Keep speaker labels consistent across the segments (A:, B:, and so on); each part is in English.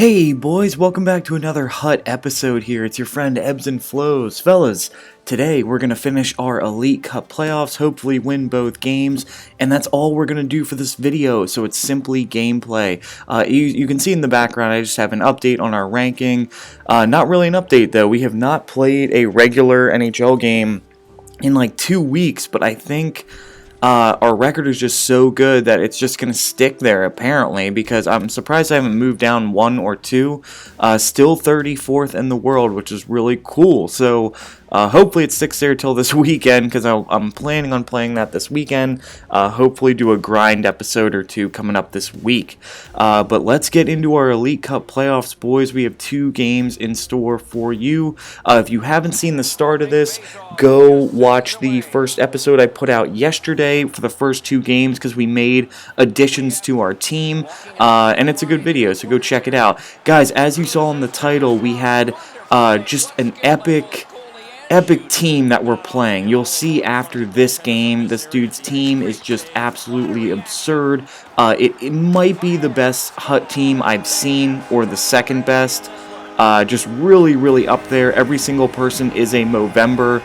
A: Hey boys, welcome back to another Hut episode here. It's your friend Ebbs and Flows. Fellas, today we're going to finish our Elite Cup playoffs, hopefully win both games, and that's all we're going to do for this video, so it's simply gameplay. You can see in the background I just have an update on our ranking. Not really an update though, we have not played a regular NHL game in like 2 weeks, but I think our record is just so good that it's just going to stick there, apparently, because I'm surprised I haven't moved down one or two. Still 34th in the world, which is really cool. So hopefully it sticks there till this weekend, because I'm planning on playing that this weekend. Hopefully do a grind episode or two coming up this week. But let's get into our Elite Cup playoffs, boys. We have 2 games in store for you. If you haven't seen the start of this, go watch the first episode I put out yesterday for the first 2 games, because we made additions to our team, and it's a good video, so go check it out. Guys, as you saw in the title, we had just an epic team that we're playing. You'll see after this game, this dude's team is just absolutely absurd. It might be the best Hut team I've seen, or the second best. Just really up there. Every single person is a Movember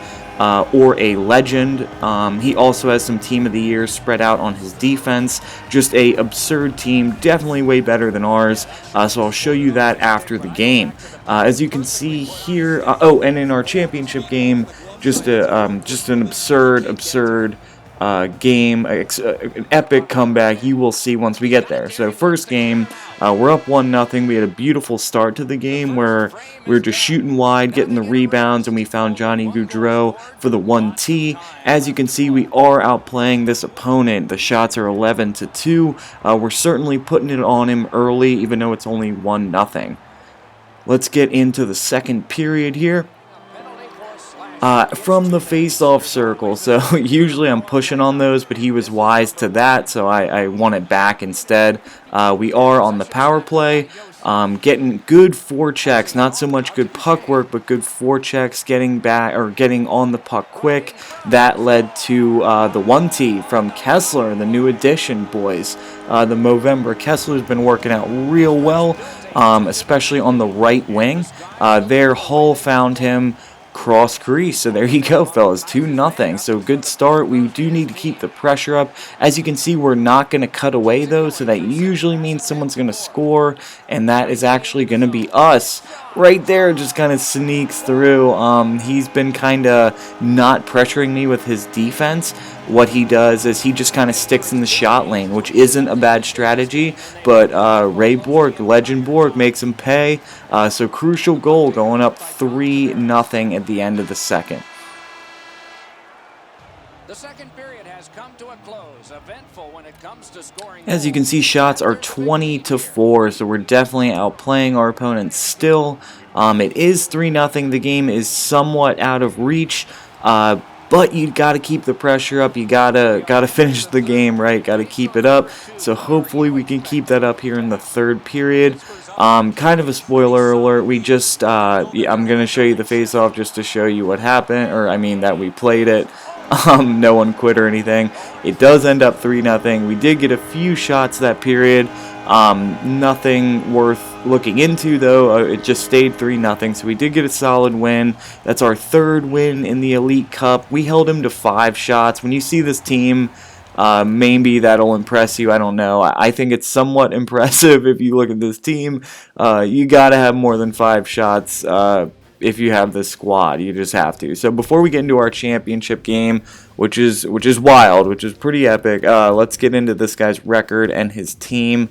A: or a legend. He also has some Team of the Year spread out on his defense. Just a absurd team, definitely way better than ours. So I'll show you that after the game. As you can see here, and in our championship game, just an absurd game, an epic comeback. You will see once we get there. So first game, we're up 1-0. We had a beautiful start to the game where we were just shooting wide, getting the rebounds, and we found Johnny Gaudreau for the 1T. As you can see, we are outplaying this opponent. The shots are 11-2. We're certainly putting it on him early, even though it's only 1-0. Let's get into the second period here. From the face-off circle, so usually I'm pushing on those, but he was wise to that, so I won it back instead. We are on the power play, getting good forechecks, not so much good puck work, but good forechecks, getting back, or getting on the puck quick. That led to the 1T from Kessler, the new addition, boys. The Movember. Kessler's been working out real well, especially on the right wing. There, Hull found him cross crease, so there you go, fellas, 2-0. So good start. We do need to keep the pressure up. As you can see, we're not going to cut away though, so that usually means someone's going to score, and that is actually going to be us. Right there, just kind of sneaks through. He's been kind of not pressuring me with his defense. What he does is he just kind of sticks in the shot lane, which isn't a bad strategy, but Ray Borg, Legend Borg, makes him pay. So crucial goal, going up 3-0 at the end of the second.
B: The second period has come to a close. Eventful when it comes to scoring.
A: As you can see, shots are 20-4, so we're definitely outplaying our opponents still. It is 3-0. The game is somewhat out of reach, but you got to keep the pressure up. You gotta finish the game, right? Got to keep it up. So hopefully we can keep that up here in the third period. Kind of a spoiler alert. We just I'm gonna show you the face-off just to show you what happened, or I mean that we played it. No one quit or anything. It does end up 3-0. We did get a few shots that period. Nothing worth looking into though. It just stayed 3-0. So we did get a solid win. That's our 3rd win in the Elite Cup. We held him to 5 shots. When you see this team, maybe that'll impress you. I don't know. I think it's somewhat impressive if you look at this team. You gotta have more than 5 shots. If you have this squad, you just have to. So before we get into our championship game, which is wild, which is pretty epic, let's get into this guy's record and his team,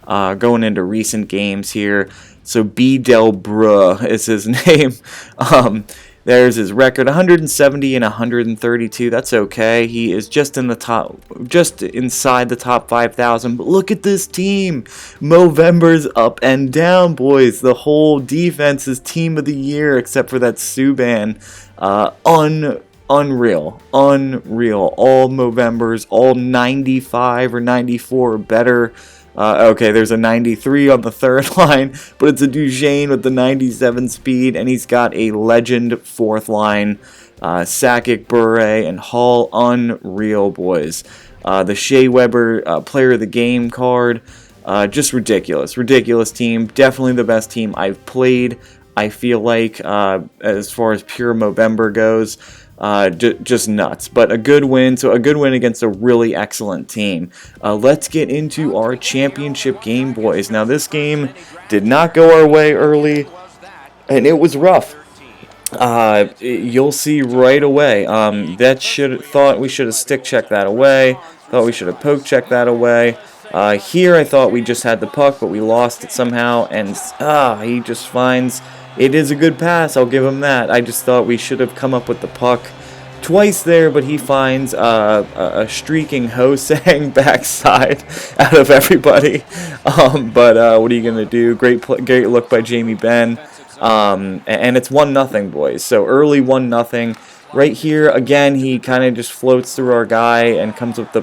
A: going into recent games here. So B. Delbrugh is his name. There's his record, 170 and 132. That's okay. He is just in the top, just inside the top 5,000. But look at this team. Movember's up and down, boys. The whole defense is Team of the Year, except for that Subban. Unreal. All Movembers, all 95 or 94 or better. Okay, there's a 93 on the third line, but it's a Duchesne with the 97 speed, and he's got a legend 4th line. Sakic, Bure, and Hall, unreal, boys. The Shea Weber Player of the Game card. Just ridiculous. Ridiculous team. Definitely the best team I've played, I feel like, as far as pure Movember goes. Just nuts. But a good win. So a good win against a really excellent team. Let's get into our championship game, boys. Now, this game did not go our way early, and it was rough. You'll see right away. Thought we should have stick checked that away. Thought we should have poke checked that away. Here I thought we just had the puck, but we lost it somehow, and he just finds it is a good pass. I'll give him that. I just thought we should have come up with the puck twice there, but he finds a streaking Hosang backside out of everybody. But what are you gonna do? Great look by Jamie Benn. And it's 1-0, boys. So early 1-0. Right here again, he kind of just floats through our guy and comes up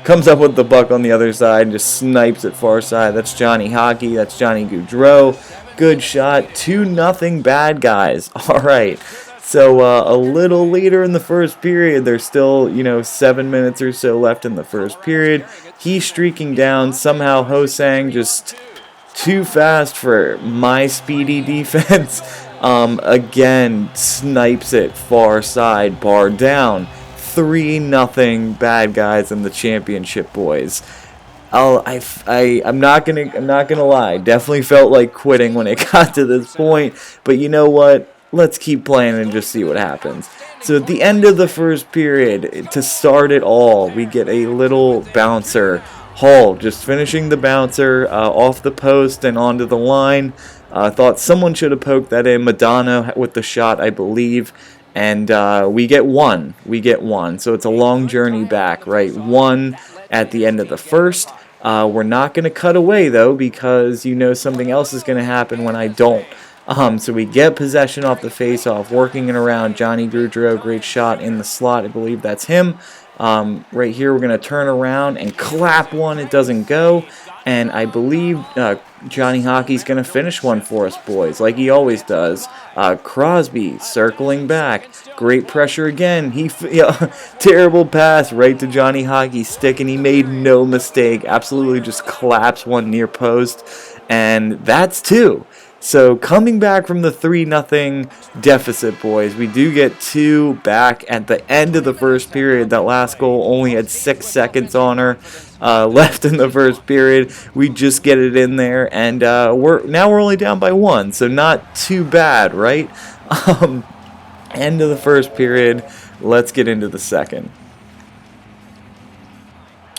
A: comes up with the buck on the other side and just snipes it far side. That's Johnny Hockey. That's Johnny Gaudreau. Good shot. 2-0 bad guys. All right. So a little later in the first period, there's still 7 minutes or so left in the first period. He's streaking down. Somehow Hosang just too fast for my speedy defense. Again, snipes it far side, bar down. 3-0 bad guys in the championship, boys. I'm not gonna lie. Definitely felt like quitting when it got to this point. But you know what? Let's keep playing and just see what happens. So at the end of the first period, to start it all, we get a little bouncer. Hall just finishing the bouncer off the post and onto the line. Thought someone should have poked that in. Madonna with the shot, I believe. And we get one. So it's a long journey back, right? 1 at the end of the first. We're not going to cut away, though, because something else is going to happen when I don't. So we get possession off the face-off, working it around. Johnny Gaudreau, great shot in the slot. I believe that's him. Right here, we're going to turn around and clap one. It doesn't go. And I believe Johnny Hockey's going to finish one for us, boys, like he always does. Crosby circling back. Great pressure again. Terrible pass right to Johnny Hockey's stick, and he made no mistake. Absolutely just claps one near post. And that's 2. So coming back from the 3-0 deficit, boys, we do get 2 back at the end of the first period. That last goal only had 6 seconds on her left in the first period. We just get it in there, and we're only down by 1, so not too bad, right? End of the first period. Let's get into the second.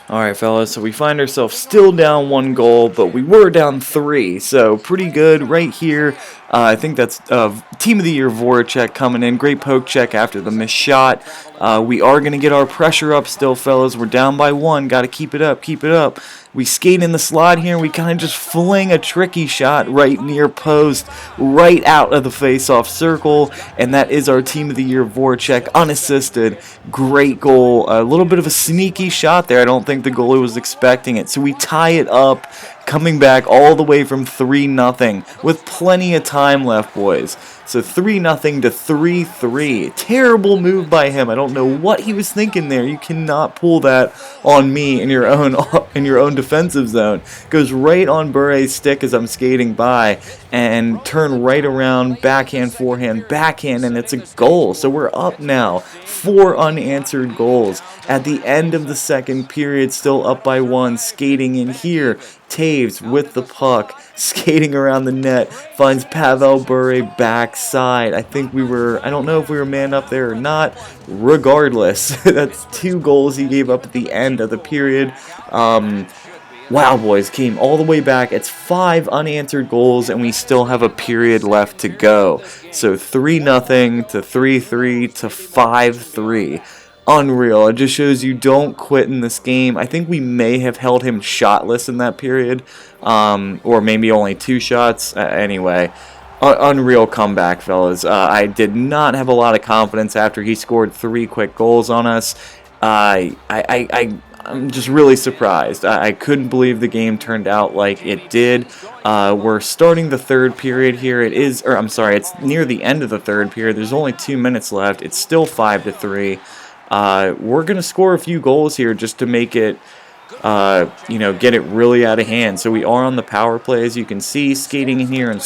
A: Alright, fellas, so we find ourselves still down 1 goal, but we were down 3, so pretty good right here. I think that's Team of the Year Voracek coming in. Great poke check after the missed shot. We are going to get our pressure up still, fellas. We're down by 1. Got to keep it up. We skate in the slot here, and we kind of just fling a tricky shot right near post, right out of the face-off circle, and that is our Team of the Year Voracek, unassisted. Great goal. A little bit of a sneaky shot there. I don't think the goalie was expecting it, so we tie it up, coming back all the way from 3-0 with plenty of time left, boys. So 3-0 to 3-3. Terrible move by him. I don't know what he was thinking there. You cannot pull that on me in your own defensive zone. Goes right on Bure's stick as I'm skating by and turn right around, backhand, forehand, backhand, and it's a goal. So we're up now. 4 unanswered goals. At the end of the second period, still up by 1, skating in here. Taves with the puck, skating around the net, finds Pavel Bure backside. I don't know if we were man up there or not. Regardless, that's 2 goals he gave up at the end of the period. Wow, boys, came all the way back. It's 5 unanswered goals, and we still have a period left to go. So 3-0 to 3-3 to 5-3. Unreal. It just shows you don't quit in this game. I think we may have held him shotless in that period, or maybe only 2 shots. Anyway, unreal comeback, fellas. I did not have a lot of confidence after he scored 3 quick goals on us. I'm just really surprised. I couldn't believe the game turned out like it did. We're starting the third period here. It's near the end of the third period. There's only 2 minutes left. It's still 5-3. We're going to score a few goals here just to make it get it really out of hand. So we are on the power play, as you can see, skating in here and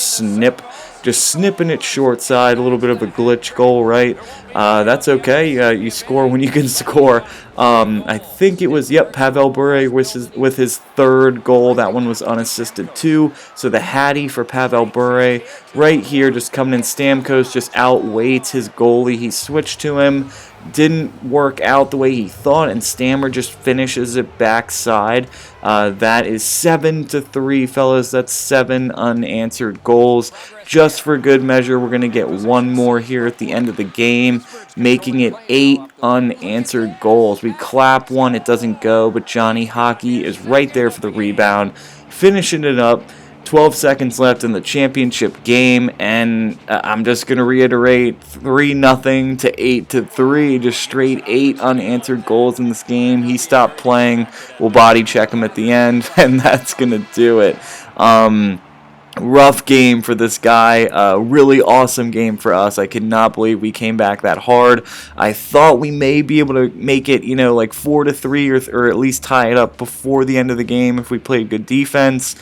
A: just snipping it short side. A little bit of a glitch goal, right? That's okay. You score when you can score. I think it was, Pavel Bure with his third goal. That one was unassisted too. So the Hattie for Pavel Bure right here, just coming in. Stamkos just outweights his goalie. He switched to him. Didn't work out the way he thought, and Stammer just finishes it backside. That is 7-3, fellas. That's 7 unanswered goals. Just for good measure, we're going to get one more here at the end of the game, making it 8 unanswered goals. We clap one, it doesn't go, but Johnny Hockey is right there for the rebound, finishing it up. 12 seconds left in the championship game, and I'm just going to reiterate, 3-0 to 8-3, just straight 8 unanswered goals in this game. He stopped playing. We'll body check him at the end, and that's going to do it. Rough game for this guy, really awesome game for us. I could not believe we came back that hard. I thought we may be able to make it, like 4-3 or at least tie it up before the end of the game if we played good defense.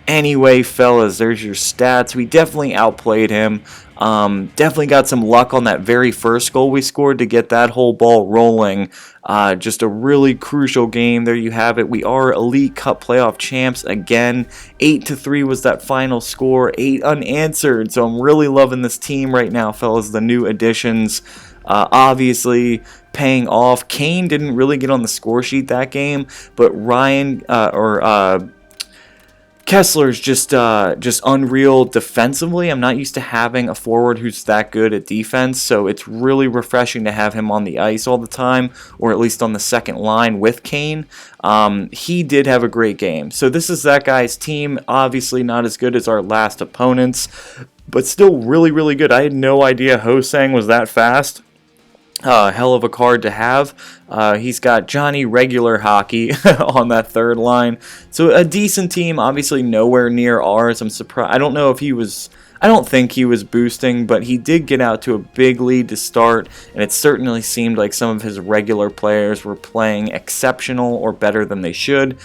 A: Anyway, fellas, there's your stats. We definitely outplayed him. Definitely got some luck on that very first goal we scored to get that whole ball rolling. Just a really crucial game. There you have it. We are Elite Cup playoff champs again. 8-3 was that final score. 8 unanswered. So I'm really loving this team right now, fellas. The new additions. Obviously paying off. Kane didn't really get on the score sheet that game, but Kessler's just unreal defensively. I'm not used to having a forward who's that good at defense, so it's really refreshing to have him on the ice all the time, or at least on the second line with Kane. He did have a great game. So this is that guy's team. Obviously not as good as our last opponents, but still really, really good. I had no idea Hosang was that fast. Hell of a card to have. He's got Johnny Regular Hockey on that third line. So a decent team, obviously nowhere near ours. I'm surprised. I don't think he was boosting, but he did get out to a big lead to start, and it certainly seemed like some of his regular players were playing exceptional or better than they should.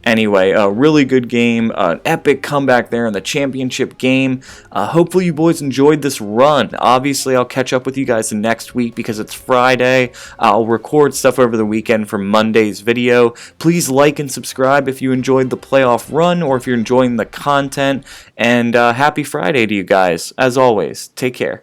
A: Anyway, a really good game, an epic comeback there in the championship game. Hopefully you boys enjoyed this run. Obviously, I'll catch up with you guys next week because it's Friday. I'll record stuff over the weekend for Monday's video. Please like and subscribe if you enjoyed the playoff run or if you're enjoying the content. And happy Friday to you guys. As always, take care.